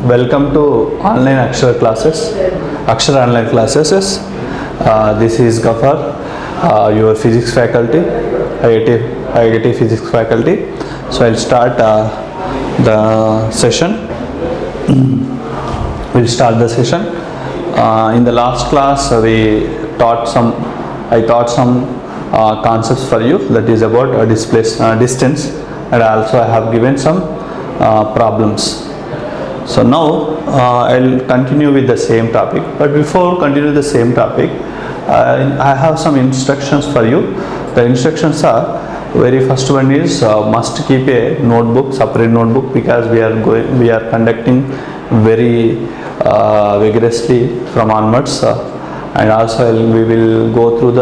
Welcome to online Akshara classes, Akshara online classes. This is Gafar, your physics faculty, IIT physics faculty. So I'll start the session. We'll start the session. In the last class, I taught some concepts for you, that is about distance, and also I have given some problems. So now I'll continue with the same topic, but before continue the same topic, I have some instructions for you. The instructions are, very first one is must keep a notebook, separate notebook, because we are conducting very vigorously from onwards, and also we will go through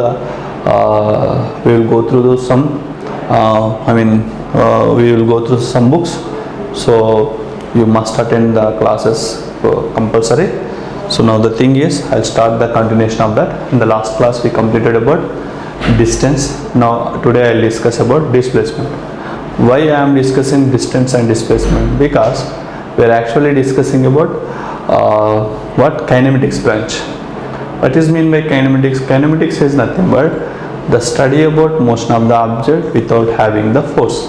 some books. So you must attend the classes compulsory. So now the thing is, I'll start the continuation of that. In the last class we completed about distance. Now today I'll discuss about displacement. Why I am discussing distance and displacement? Because we are actually discussing about what kinematics branch. What is mean by kinematics? Kinematics is nothing but the study about motion of the object without having the force.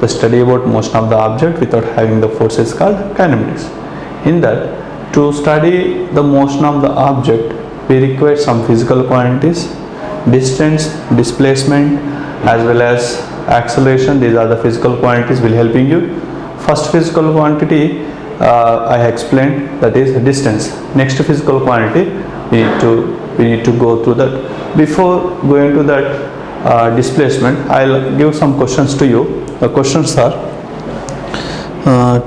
The study about motion of the object without having the force is called kinematics. In that, to study the motion of the object, we require some physical quantities, distance, displacement, as well as acceleration. These are the physical quantities will helping you. First physical quantity I explained, that is distance. Next physical quantity we need to go through that. Before going to that displacement, I'll give some questions to you. The questions are,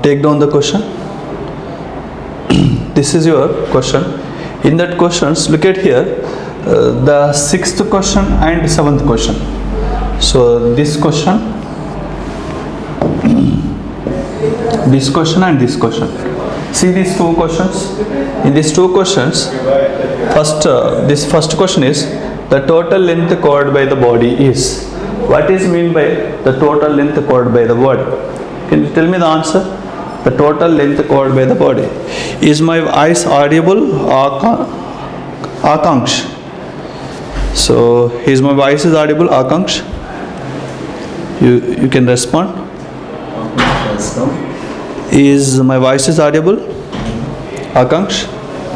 take down the question. This is your question. In that questions, look at here, the 6th question and 7th question. So this question and this question. See these two questions. In these two questions, this first question is, the total length covered by the body is. What is mean by the total length covered by the body? Can you tell me the answer? The total length covered by the body. Is my voice audible? Akanksh. So is my voice is audible? Akanksh. You can respond. Is my voice is audible? Akanksh.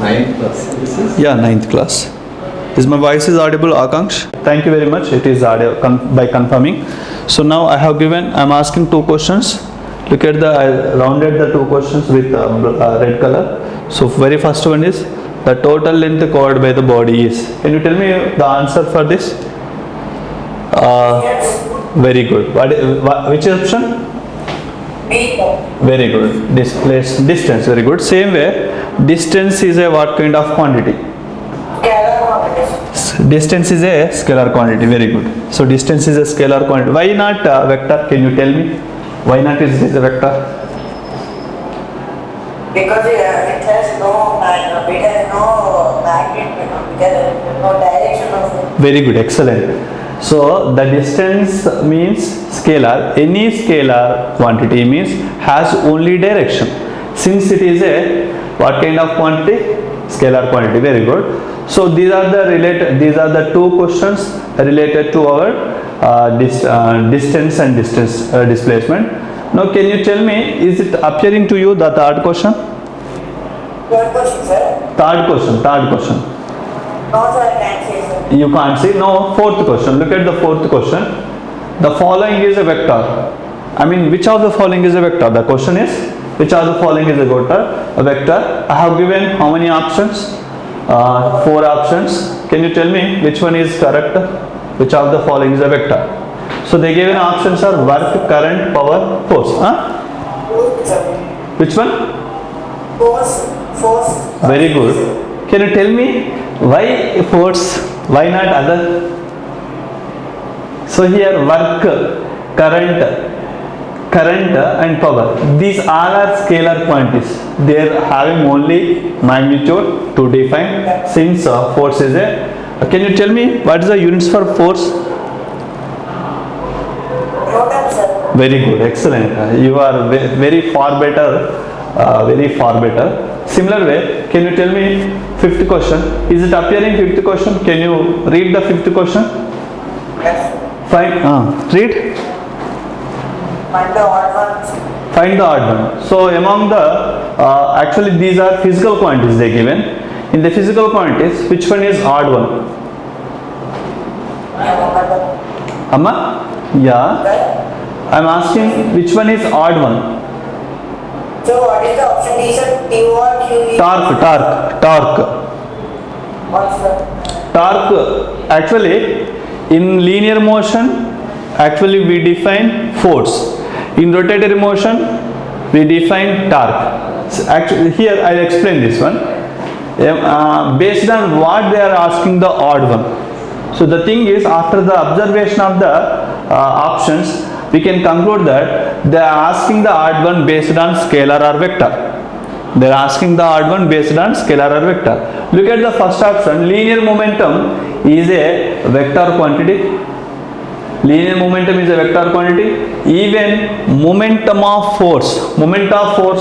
9th class. Yeah, 9th class. Is my voice is audible, Akanksh? Thank you very much. It is audible by confirming. So now I am asking two questions. Look at I rounded the two questions with red color. So very first one is, the total length covered by the body is. Can you tell me the answer for this? Very good. Which option? Very good. Distance. Very good. Same way, distance is a what kind of quantity? Distance is a scalar quantity. Very good. So distance is a scalar quantity. Why not vector? Can you tell me? Why not is this a vector? Because it has no magnitude, no direction of. Very good. Excellent. So the distance means scalar. Any scalar quantity means has only direction. Since it is a what kind of quantity? Scalar quantity. Very good. So these are the two questions related to our distance and displacement. Now can you tell me, is it appearing to you the third question? Third question, sir? Third question. No, sir, I can't say, sir. You can't see? No, fourth question. Look at the fourth question. The following is a vector. I mean, which of the following is a vector? The question is, which of the following is a vector? I have given how many options? 4 options. Can you tell me which one is correct? Which of the following is a vector? So they given options are work, current, power, force. Which one? Force. Very good. Can you tell me why force? Why not other? So here work, current and power. These all are scalar quantities. They are having only magnitude to define, since force is a. Can you tell me what is the units for force? Newton, sir. Very good, excellent. You are very far better very far better. Similar way, can you tell me fifth question? Is it appearing fifth question? Can you read the fifth question? Yes. Fine. Read. Find the odd ones. Find the odd one. So among the actually these are physical quantities they given. In the physical quantities, which one is odd one? Amma? Yeah. I'm asking which one is odd one? So what is the option D, sir? T1, QE? Torque. What's the? Torque, actually in linear motion, actually we define force. In rotatory motion, we define torque. So actually here I'll explain this one. Based on what they are asking the odd one. So the thing is, after the observation of the options, we can conclude that they are asking the odd one based on scalar or vector. They are asking the odd one based on scalar or vector. Look at the first option. Linear momentum is a vector quantity. Linear momentum is a vector quantity. Even momentum of force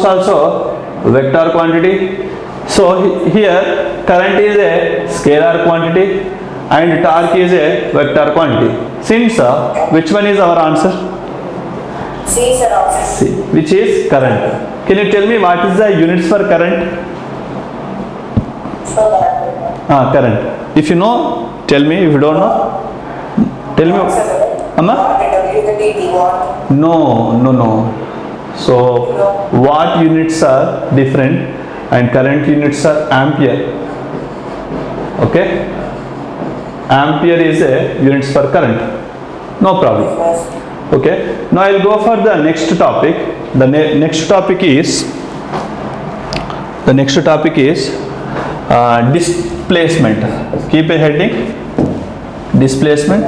also vector quantity. So here current is a scalar quantity and torque is a vector quantity. Since which one is our answer? C, sir, option. C, which is current. Can you tell me what is the units for current? So that. Current. If you know, tell me. If you don't know, tell me. Amma? W, the T, T1. No. So watt units are different and current units are ampere. Okay? Ampere is a units for current. No problem. Yes. Okay. Now I'll go for the next topic. The next topic is displacement. Keep a heading. Displacement.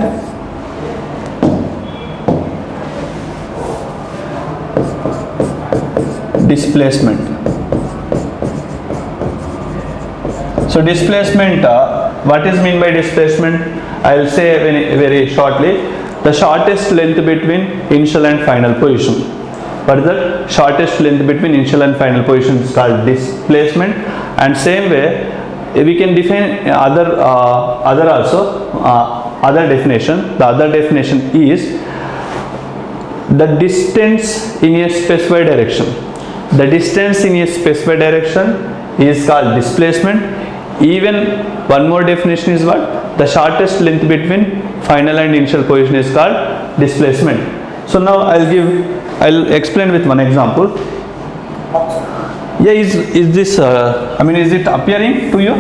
So displacement, what is mean by displacement? I will say very shortly. The shortest length between initial and final position. What is that? Shortest length between initial and final position is called displacement. And same way, we can define other definition. The other definition is the distance in a specified direction. The distance in a specified direction is called displacement. Even one more definition is what? The shortest length between final and initial position is called displacement. So now I'll explain with one example. Yeah, is this is it appearing to you,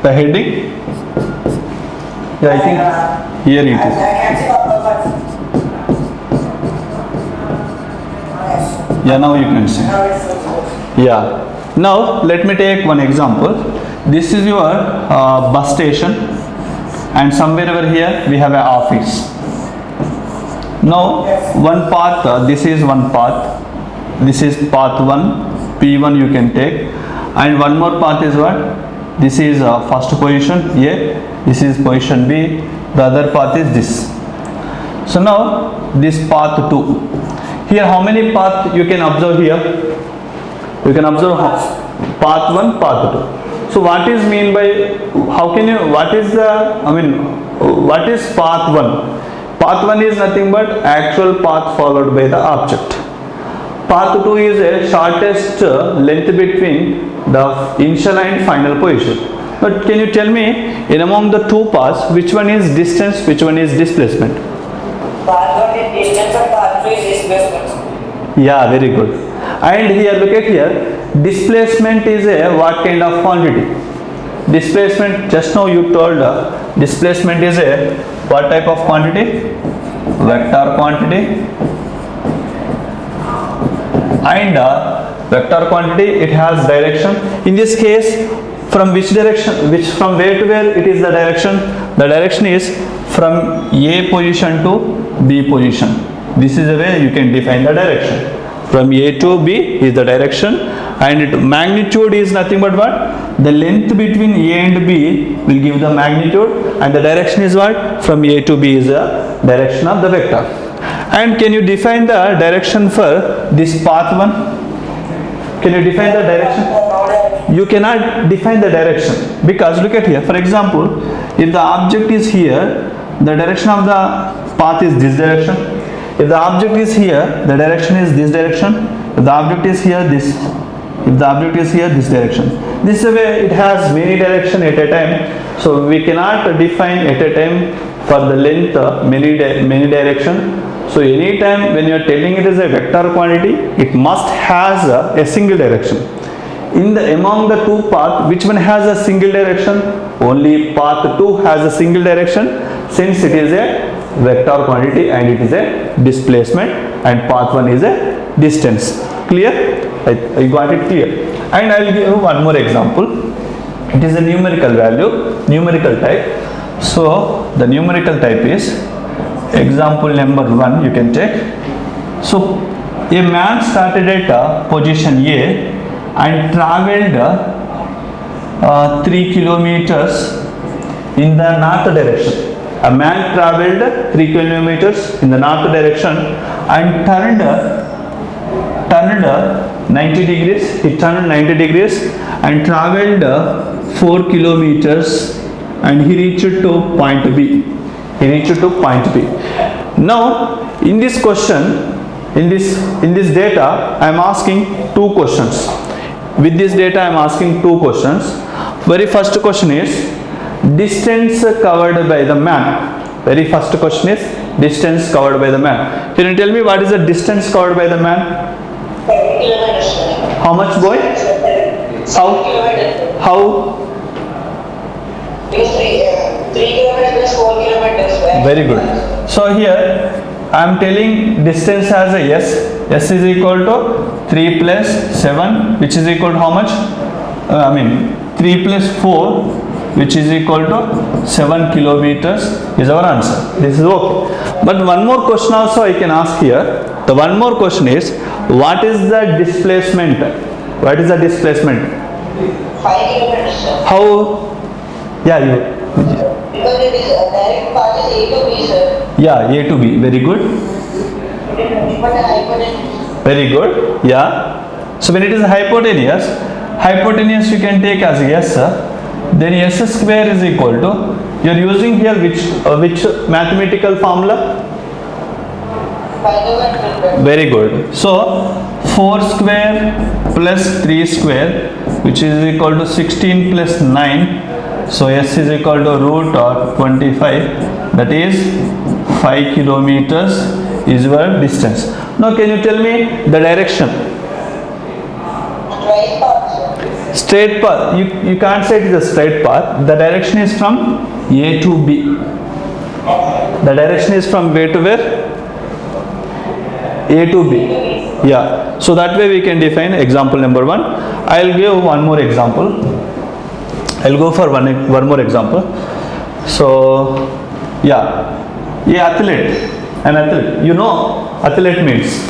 the heading? Yeah, I think here it I is. can see the first. Yes. Yeah, now you can see. Now it's visible. Yeah. Now let me take one example. This is your bus station, and somewhere over here we have an office. Now one path, this is one path. This is path 1, P1 you can take, and one more path is what? This is first position A, this is position B, the other path is this. So now this path 2. Here how many paths you can observe here? You can observe path 1, path 2. So what is mean by, how can you, what is path 1? Path 1 is nothing but actual path followed by the object. Path 2 is a shortest length between the initial and final position. But can you tell me, in among the two paths, which one is distance, which one is displacement? Path 1 is distance and path 2 is displacement. Yeah, very good. And here, look at here, displacement is a what kind of quantity? Displacement, just now you told displacement is a what type of quantity? Vector quantity. And vector quantity, it has direction. In this case, from which direction, from where to where it is the direction? The direction is from A position to B position. This is the way you can define the direction. From A to B is the direction, and magnitude is nothing but what? The length between A and B will give the magnitude, and the direction is what? From A to B is the direction of the vector. And can you define the direction for this path 1? Can you define the direction? You cannot define the direction because look at here. For example, if the object is here, the direction of the path is this direction. If the object is here, the direction is this direction. If the object is here, this. If the object is here, this direction. This way it has many direction at a time. So we cannot define at a time for the length many direction. So anytime when you are telling it is a vector quantity, it must has a single direction. Among the two paths, which one has a single direction? Only path 2 has a single direction, since it is a vector quantity and it is a displacement, and path 1 is a distance. Clear? I got it clear. And I will give you one more example. It is a numerical value, numerical type. So the numerical type is example number 1 you can take. So a man started at position A and travelled 3 kilometers in the north direction. A man travelled 3 kilometers in the north direction and turned 90 degrees. He turned 90 degrees and travelled 4 kilometers and he reached to point B. He reached to point B. Now in this question, in this data, I am asking two questions. With this data, I am asking two questions. Very first question is distance covered by the man. Very first question is distance covered by the man. Can you tell me what is the distance covered by the man? 7 kilometers, sir. How much, boy? 7 kilometers. How? Means 3 kilometers plus 4 kilometers. Very good. So here I am telling distance as a S. S is equal to 3 plus 7, which is equal to how much? 3 plus 4, which is equal to 7 kilometers is our answer. This is okay. But one more question also I can ask here. The one more question is, what is the displacement? What is the displacement? 5 kilometers, sir. How? Yeah, you. Because it is a direct path is A to B, sir. Yeah, A to B. Very good. But the hypotenuse. Very good. Yeah. So when it is hypotenuse you can take as S, then S square is equal to, you are using here which mathematical formula? Very good. So 4 square plus 3 square, which is equal to 16 plus 9. So S is equal to root of 25. That is 5 kilometers is your distance. Now can you tell me the direction? Straight path, sir. Straight path. You can't say it is a straight path. The direction is from A to B. The direction is from where to where? A to B. Yeah. So that way we can define example number 1. I'll give one more example. I'll go for one more example. So yeah, an athlete. You know, athlete means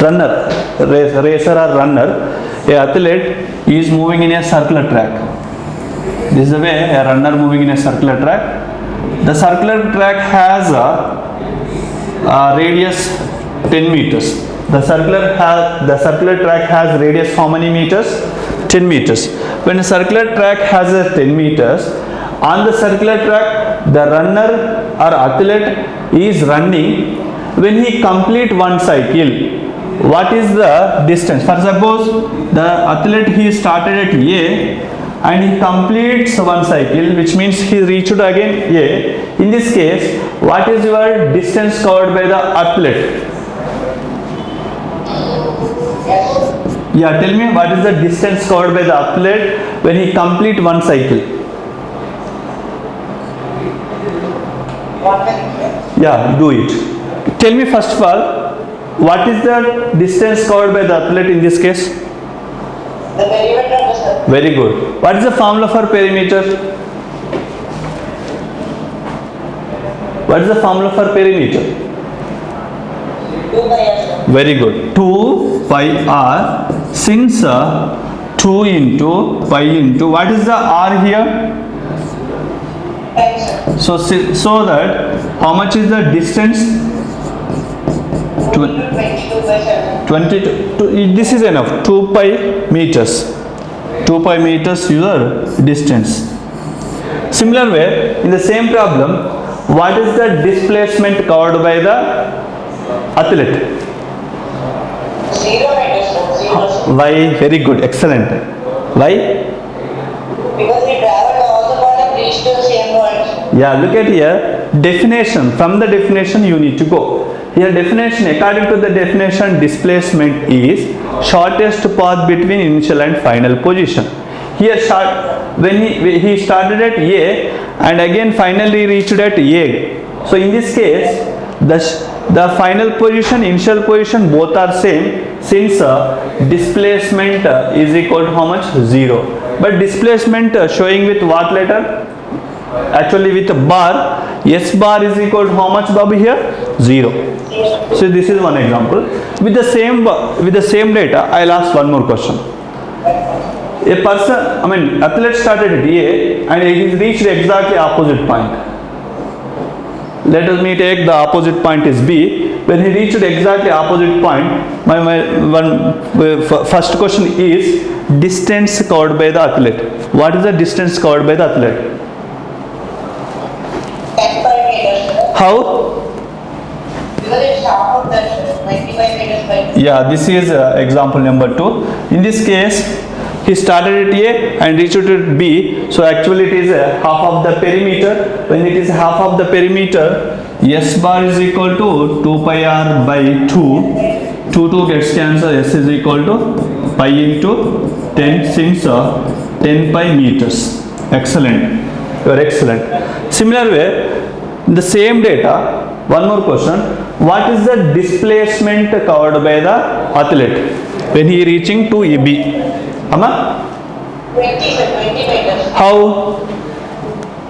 runner, racer or runner. A athlete is moving in a circular track. This is the way a runner moving in a circular track. The circular track has a radius 10 meters. The circular track has radius how many meters? 10 meters. When a circular track has a 10 meters, on the circular track the runner or athlete is running. When he complete one cycle, what is the distance? For suppose the athlete he started at A and he completes one cycle, which means he reached again A. In this case, what is your distance covered by the athlete? Yeah, tell me what is the distance covered by the athlete when he complete one cycle? 1 minute. Yeah, do it. Tell me first of all, what is the distance covered by the athlete in this case? The perimeter, sir. Very good. What is the formula for perimeter? What is the formula for perimeter? 2 by R, sir. Very good. 2 pi r. Since 2 into pi into, what is the r here? 10, sir. So that how much is the distance? 2 22/7. 22, this is enough, 2 pi meters. 2 pi meters your distance. Similar way, in the same problem, what is the displacement covered by the athlete? 0 meters, sir. 0, sir. Why? Very good, excellent. Why? Because he traveled all the part and reached to the same point. Yeah, look at here, definition, from the definition you need to go. Here definition, according to the definition, displacement is shortest path between initial and final position. Here when he started at A and again finally reached at A. So in this case, the final position, initial position both are same, since displacement is equal to how much? 0. But displacement showing with what letter? Actually with a bar. S bar is equal to how much, Babu, here? 0. So this is one example. With the same data, I'll ask one more question. A person, athlete started at A and he reached exactly opposite point. Let me take the opposite point is B. When he reached exactly opposite point, my first question is distance covered by the athlete. What is the distance covered by the athlete? 10 meters, sir. How? Because it's half of that, sir. 95 meters by. Yeah, this is example number 2. In this case, he started at A and reached at B. So actually it is half of the perimeter. When it is half of the perimeter, S bar is equal to 2 pi r by 2. 2 gets cancelled. S is equal to pi into 10 since 10 pi meters. Excellent. You are excellent. Similar way, the same data, one more question. What is the displacement covered by the athlete when he reaching to AB? 20, sir. 20 meters. How?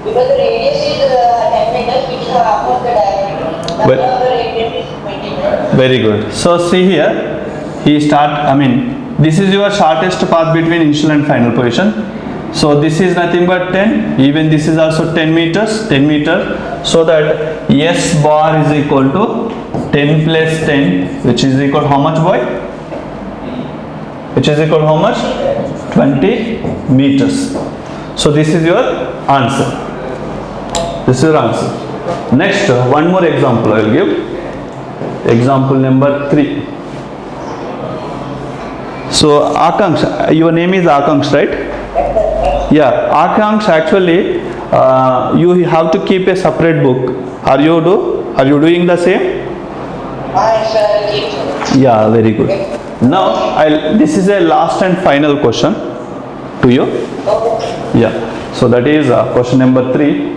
Because the radius is 10 meters, which is half of the diameter. But- Now the radius is 20 meters. Very good. So see here, this is your shortest path between initial and final position. So this is nothing but 10. Even this is also 10 meters. 10 meters. So that S bar is equal to 10 plus 10, which is equal to how much, boy? Which is equal to how much? 20 meters. So this is your answer. This is your answer. Next, one more example I will give. Example number 3. So Akanksha, your name is Akanksha, right? Yeah, Akanksha, actually you have to keep a separate book. Are you doing the same? Sir, keep, sir. Yeah, very good. Now this is a last and final question to you. Okay. Yeah, so that is question number 3.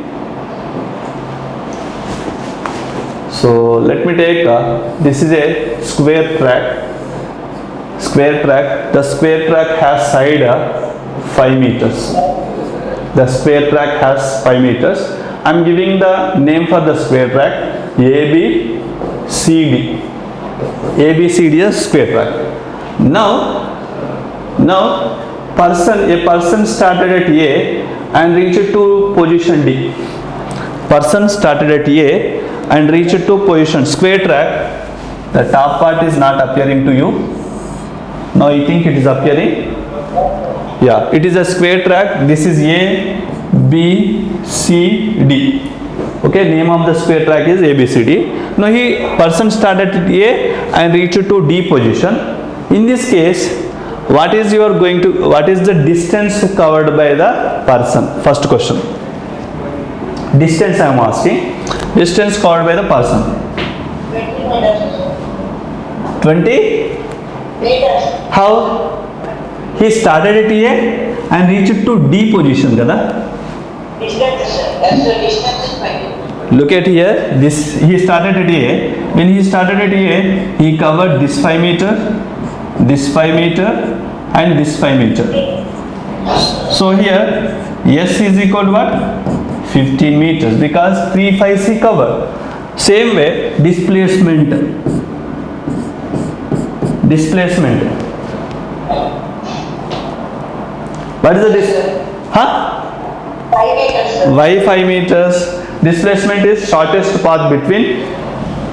So let me take this is a square track. The square track has side 5 meters. The square track has 5 meters. I am giving the name for the square track ABCD. ABCD is square track. Now a person started at A and reached to position D. Person started at A and reached to position square track. The top part is not appearing to you. Now you think it is appearing? Yeah, it is a square track. This is A, B, C, D. Okay, name of the square track is ABCD. Now person started at A and reached to D position. In this case, what is the distance covered by the person? First question. Distance I am asking. Distance covered by the person. 20 meters. 20? Meters. How? He started at A and reached to D position, kada? Distance, sir. That's the distance is 20. Look at here, he started at A. When he started at A, he covered this 5 meter, this 5 meter and this 5 meter. So here S is equal to what? 15 meters because 3 5 he covered. Same way, displacement. What is the distance? 5 meters, sir. Why 5 meters? Displacement is shortest path between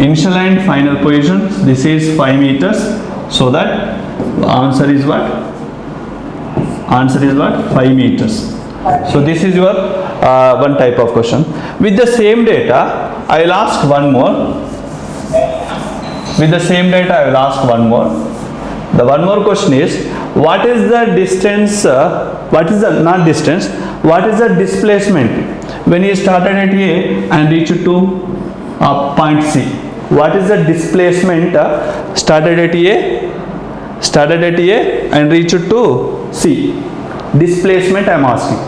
initial and final positions, this is 5 meters, so that answer is what? Answer is what? 5 meters. So this is your one type of question. With the same data, I will ask one more. With the same data, I will ask one more. The one more question is, what is the distance, what is the, not distance, what is the displacement when you started at A and reached to point C? What is the displacement started at A and reached to C? Displacement I am asking.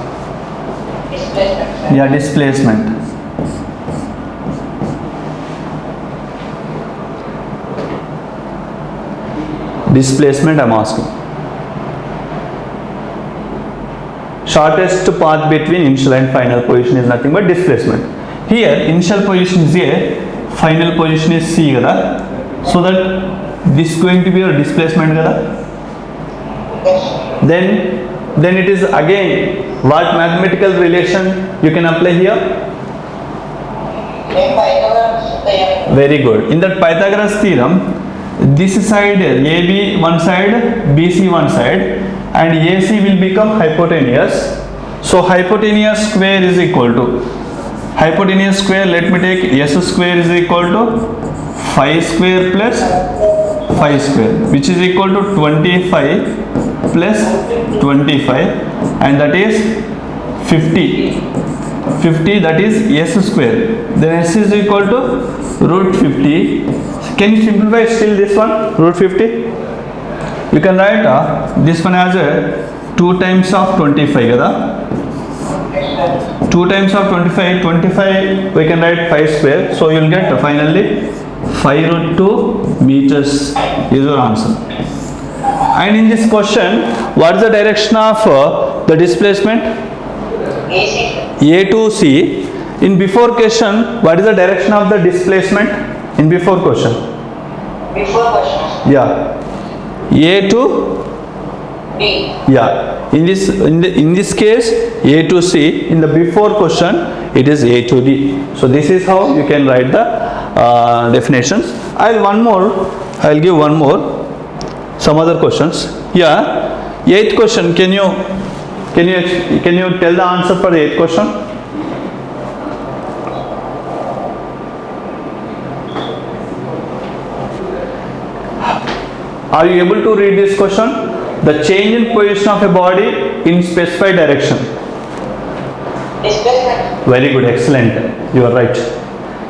Displacement. Yeah, displacement. Displacement I am asking. Shortest path between initial and final position is nothing but displacement. Here initial position is A, final position is C kada. So that this is going to be your displacement kada. Yes. Then it is again what mathematical relation you can apply here? Then Pythagoras theorem. Very good. In that Pythagoras theorem, this side AB one side, BC one side, and AC will become hypotenuse. So hypotenuse square is equal to hypotenuse square. Let me take S square is equal to 5 square plus 5 square, which is equal to 25 plus 25, and that is 50. 50, that is S square. Then S is equal to root 50. Can you simplify still this one, root 50? You can write this one as a 2 times of 25 kada. 2 times of 25, 25 we can write 5 square. So you will get finally 5 root 2 meters is your answer. And in this question, what is the direction of the displacement? AC. A to C. In before question, what is the direction of the displacement? In before question. Before questions. Yeah. A to B. yeah. In this case, A to C. In the before question, it is A to D. So this is how you can write the definitions. I'll give one more. Some other questions. Yeah. 8th question. Can you tell the answer for the 8th question? Are you able to read this question? The change in position of a body in specified direction. Displacement. Very good, excellent. You are right.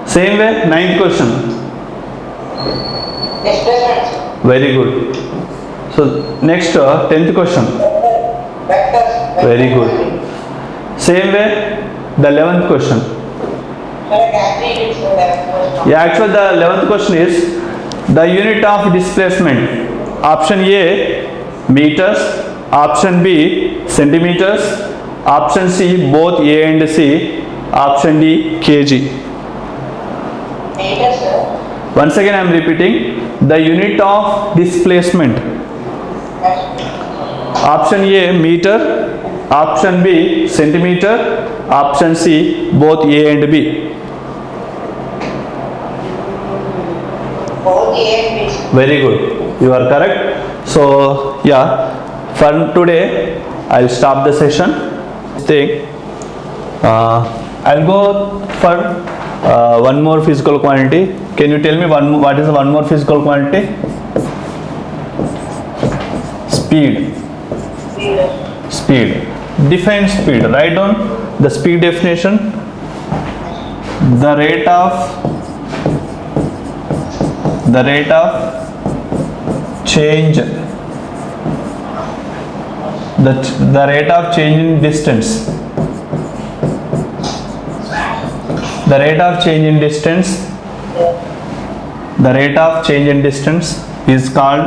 Same way, 9th question. Displacement. Very good. So next 10th question. Vectors. Very good. Same way, the 11th question. Yeah, actually the 11th question is the unit of displacement. Option A, meters. Option B, centimeters. Option C, both A and C. Option D, kg. Meters. Once again I am repeating, the unit of displacement. Option A, meter. Option B, centimeter. Option C, both A and B. Both A and B. Very good. You are correct. So yeah, for today I'll stop the session. I'll go for one more physical quantity. Can you tell me what is one more physical quantity? Speed. Speed. Define speed. Write down the speed definition. The rate of change, the rate of change in distance. The rate of change in distance. The rate of change in distance is called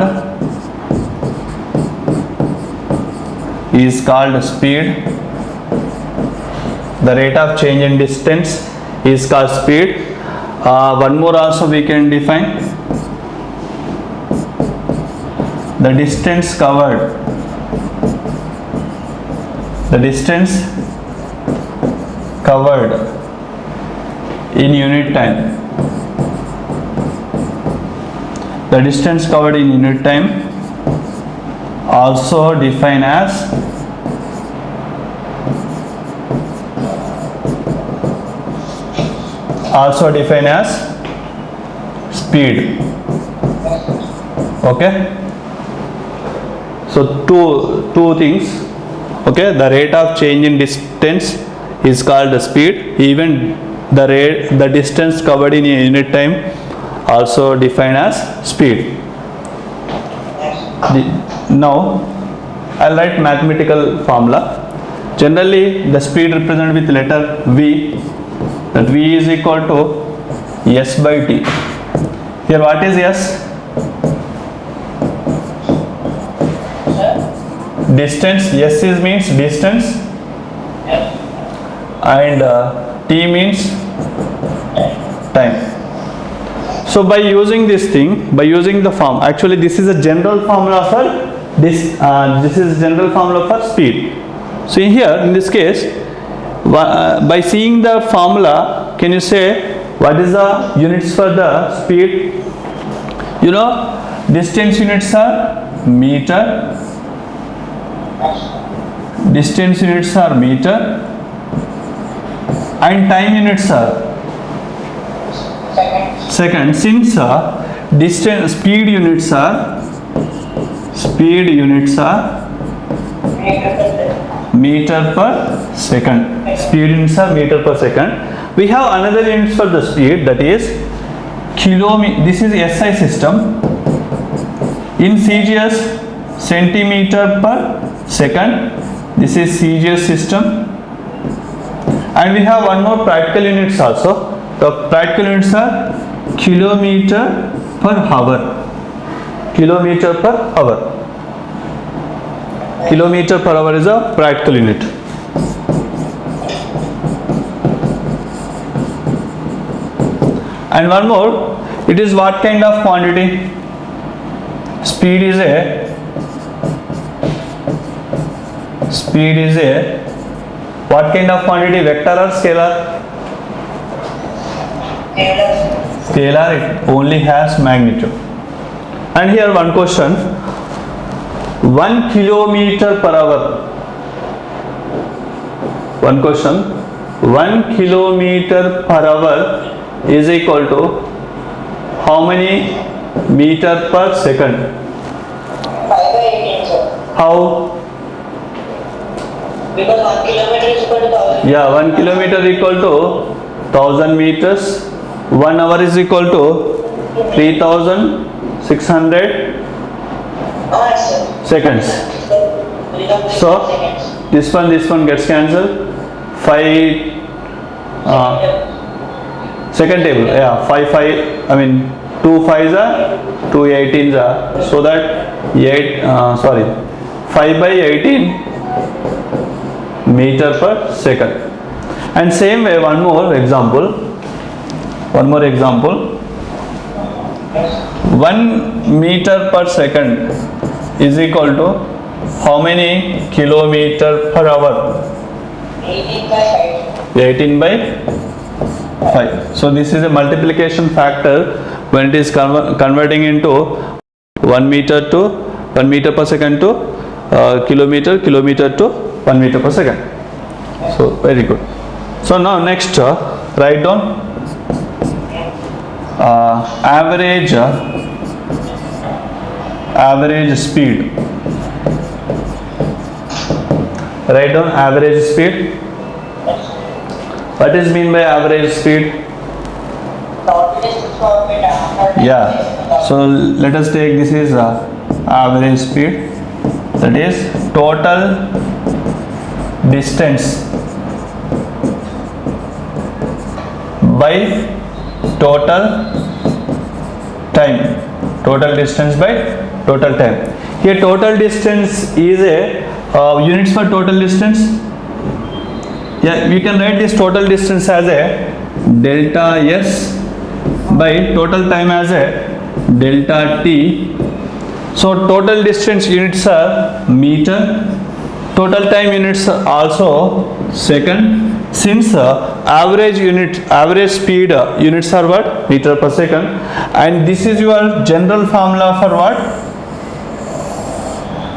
speed. The rate of change in distance is called speed. One more also we can define. The distance covered. The distance covered in unit time. the distance covered in unit time also defined as speed. Okay, so two things. Okay, the rate of change in distance is called the speed. Even the distance covered in a unit time also defined as speed. Now I'll write mathematical formula. Generally the speed represented with letter V, that V is equal to S by T. Here what is S? Distance. S is means distance, and T means time. So by using this thing, by using the form, actually this is a general formula for this is general formula for speed. So here in this case, by seeing the formula, can you say what is the units for the speed? You know, distance units are meter, and time units are second. Since distance speed units are meter per second. Speed units are meter per second. We have another units for the speed, that is kilometer. This is SI system. In CGS, centimeter per second. This is CGS system. And we have one more practical units also. The practical units are kilometer per hour. Kilometer per hour is a practical unit. And one more, it is what kind of quantity? Speed is a what kind of quantity? Vector or scalar? Scalar. It only has magnitude. And here one question, 1 kilometer per hour. One question, 1 kilometer per hour is equal to how many meter per second? 5 by 18, sir. How? Because 1 kilometer is equal to 1000. Yeah, 1 kilometer equal to 1000 meters. 1 hour is equal to 3600 Sir. seconds. So this one gets cancelled. 5 second table, yeah, 5 2 5s are 2 18s are, so that 5 by 18 meter per second. And same way, one more example, 1 meter per second is equal to how many kilometer per hour? 18 by 5. 18 by 5. So this is a multiplication factor when it is converting into 1 meter per second to kilometer to 1 meter per second. So very good. So now next write down average speed. Write down average speed. What is mean by average speed? Yeah, so let us take, this is average speed, that is total distance by total time. Total distance by total time. Here total distance is a units for total distance. Yeah, we can write this total distance as a delta S by total time as a delta T. So total distance units are meter, total time units are also second. Since average speed units are what? Meter per second, and this is your general formula for what?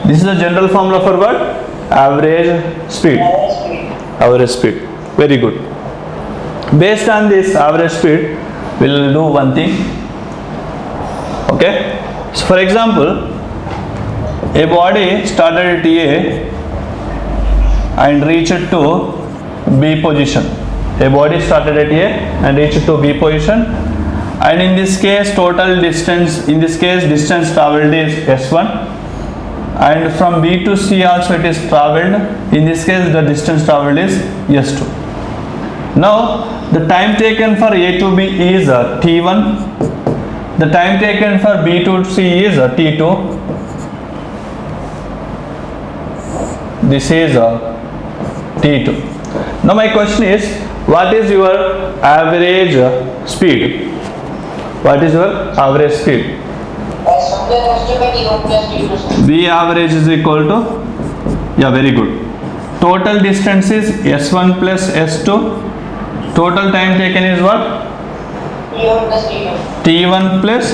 This is the general formula for what? Average speed. Average speed. Very good. Based on this average speed, we'll do one thing. Okay. So for example, a body started at A and reached to B position. A body started at A and reached to B position, and in this case total distance, in this case distance traveled is S1, and from B to C also it is traveled. In this case the distance traveled is S2. Now the time taken for A to B is T1. The time taken for B to C is T2. This is T2. Now my question is, what is your average speed? What is your average speed? V average is equal to, yeah, very good. Total distance is S1 plus S2. Total time taken is what? T1 plus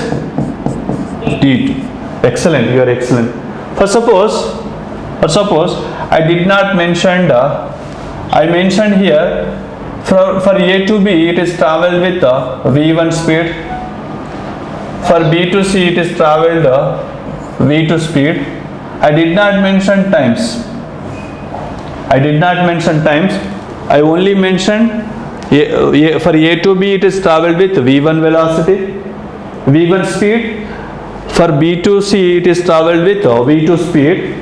T2. Excellent, you are excellent. For suppose I did not mention I mentioned here for A to B it is travelled with V1 speed. For B to C it is travelled V2 speed. I did not mention times. I only mentioned for A to B it is travelled with V1 velocity, V1 speed. For B to C it is travelled with V2 speed,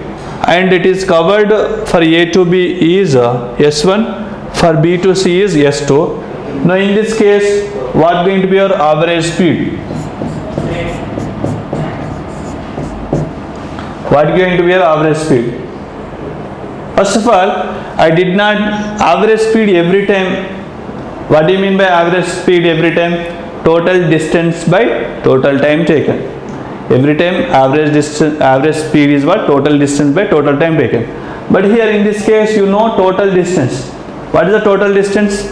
and it is covered for A to B is S1, for B to C is S2. Now in this case, what going to be your average speed? What going to be your average speed? First of all, I did not average speed every time. What do you mean by average speed every time? Total distance by total time taken. Every time average speed is what? Total distance by total time taken. But here in this case, you know total distance. What is the total distance?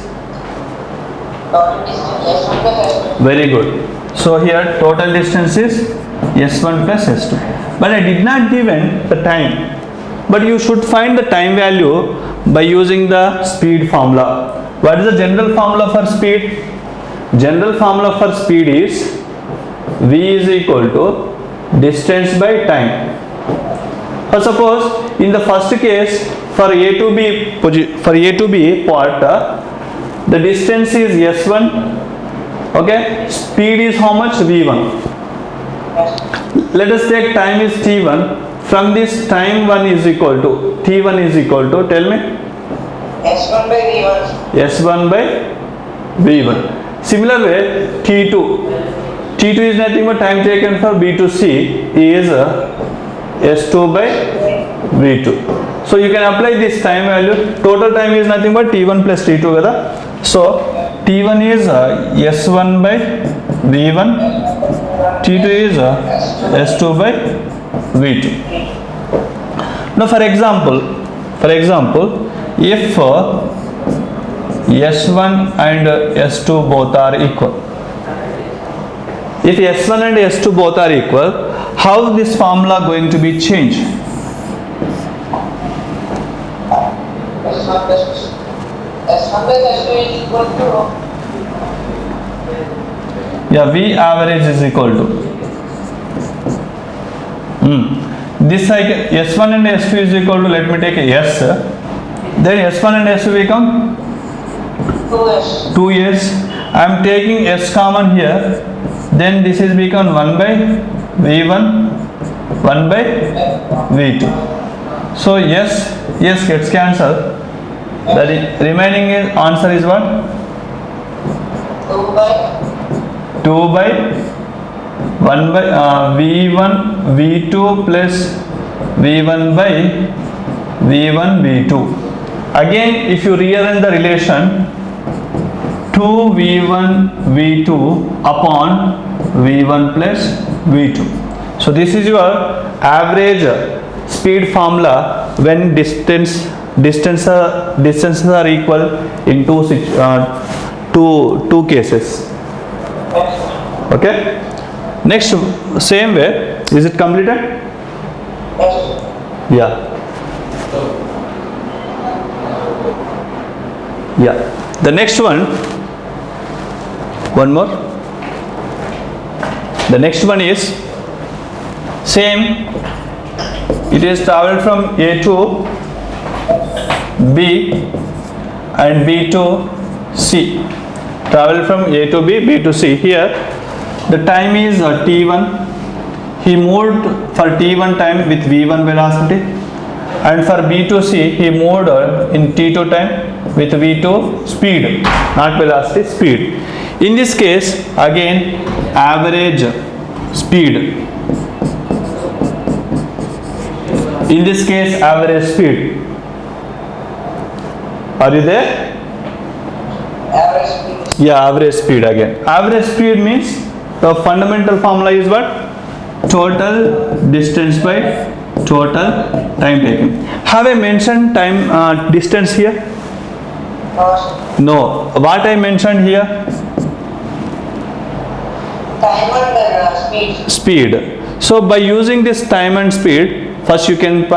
Very good. So here total distance is S1 plus S2. But I did not given the time. But you should find the time value by using the speed formula. What is the general formula for speed? General formula for speed is V is equal to distance by time. For suppose in the first case for A to B part the distance is S1. Okay, speed is how much? V1. Let us take time is T1. From this time 1 is equal to T1 is equal to, tell me, S1 by V1. S1 by V1. Similar way T2 is nothing but time taken for B to C is S2 by V2. So you can apply this time value. Total time is nothing but T1 plus T2 kada. So T1 is S1 by V1, T2 is S2 by V2. Now for example, if S1 and S2 both are equal, if S1 and S2 both are equal, how this formula going to be changed? S1 plus S2 is equal to, yeah, V average is equal to this cycle S1 and S2 is equal to, let me take a S, then S1 and S2 become 2S. 2S. I am taking S common here, then this is become 1 by V1, 1 by V2. So yes gets cancelled. The remaining answer is what? 2 by 1 by V1 V2 plus V1 by V1 V2. Again, if you rearrange the relation, 2 V1 V2 upon V1 plus V2. So this is your average speed formula when distance distances are equal in two cases. Okay. Next, same way, is it completed? Yeah. Yeah. The next one more. The next one is same. It is traveled from A to B and B to C. Travel from A to B, B to C. Here the time is T1. He moved for T1 time with V1 velocity, and for B to C he moved in T2 time with V2 speed, not velocity, speed. In this case again average speed. In this case average speed. Are you there? Average speed. Yeah, average speed again. Average speed means the fundamental formula is what? Total distance by total time taken. Have I mentioned time distance here? No. What I mentioned here? Time and speed. Speed. So by using this time and speed, first you can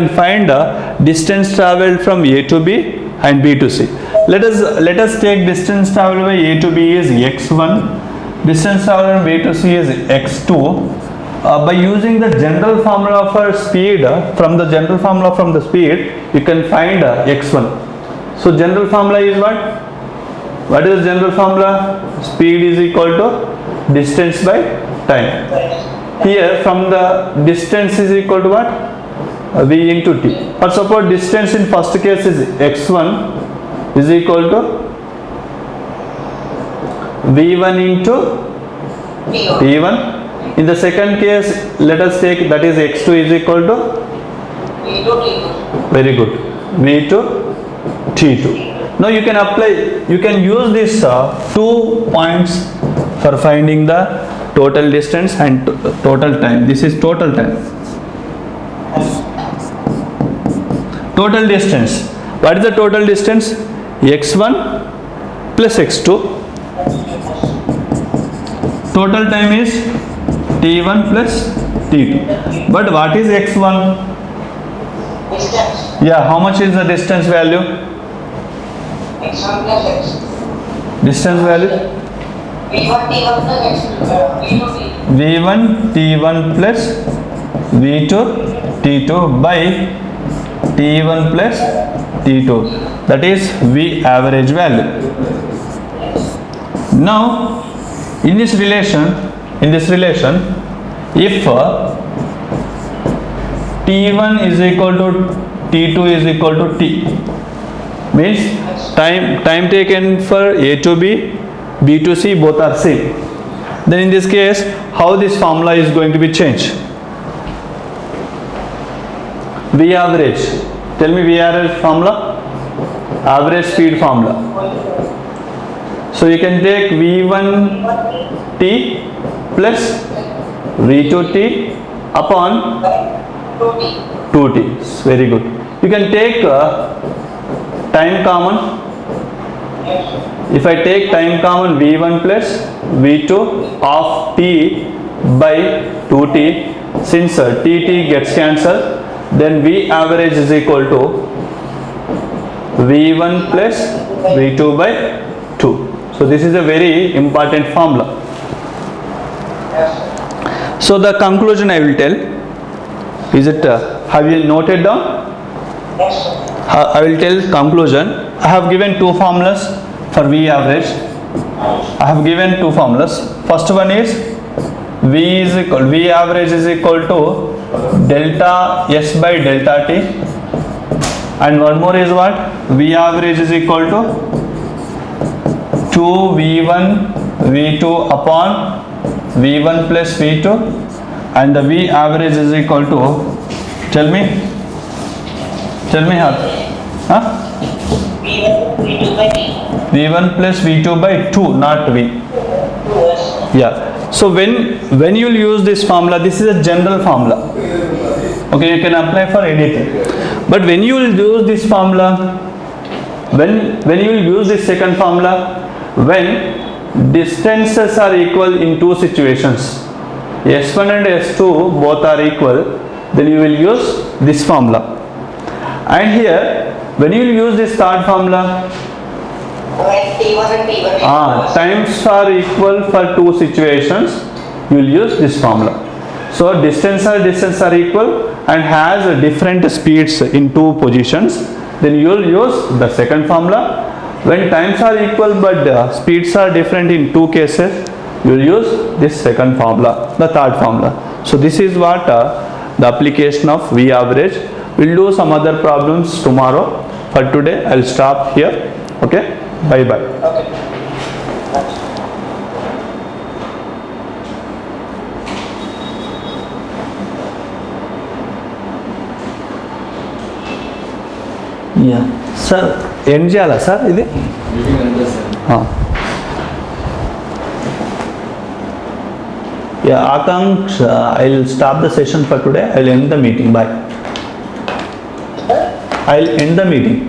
find a distance traveled from A to B and B to C. Let us take distance traveled by A to B is x1, distance traveled from B to C is x2. By using the general formula for speed, from the speed, you can find x1. So general formula is what? What is the general formula? Speed is equal to distance by time. Here from the distance is equal to what? V into T. Or suppose distance in first case is x1 is equal to V1 into T1. In the second case, let us take that is x2 is equal to V to T2. very good, V to T2. Now you can apply, you can use these 2 points for finding the total distance and total time. This is total time. Total distance. What is the total distance? x1 plus x2. Total time is T1 plus T2. But what is x1? Distance. Yeah, how much is the distance value? X1 plus X. Distance value? V1 T1 plus X. V to T. V1 T1 plus V2 T2 by T1 plus T2. That is V average value. Now, in this relation, if T1 is equal to T2 is equal to T, means time taken for A to B, B to C, both are same. Then in this case, how this formula is going to be changed? V average. Tell me V average formula. Average speed formula. So you can take V1 T plus V2 T upon 2T. Very good. You can take time common. If I take time common, V1 plus V2 of T by 2T, since TT gets cancelled, then V average is equal to V1 plus V2 by 2. So this is a very important formula. So the conclusion I will tell, is it, have you noted down? I will tell conclusion. I have given 2 formulas for V average. I have given 2 formulas. First one is V average is equal to delta S by delta T, and one more is what? V average is equal to 2V1 V2 upon V1 plus V2, and the V average is equal to, tell me huh? V1 by T. V1 plus V2 by 2, not V. Yeah. So when you will use this formula, this is a general formula. Okay, you can apply for anything. But when you will use this formula, when you will use this second formula, when distances are equal in two situations, S1 and S2 both are equal, then you will use this formula. And here, when you will use this third formula, When T1 and T1 is equal. times are equal for two situations, you will use this formula. So distance are equal and has different speeds in two positions, then you will use the second formula. When times are equal but speeds are different in two cases, you will use this second formula, the third formula. So this is what the application of V average. We'll do some other problems tomorrow. For today, I'll stop here. Okay, bye bye. Okay. Yeah, sir, end చేయాలా sir ఇది? Meeting under, sir. Yeah, Akansh, I'll stop the session for today. I'll end the meeting. Bye. I'll end the meeting.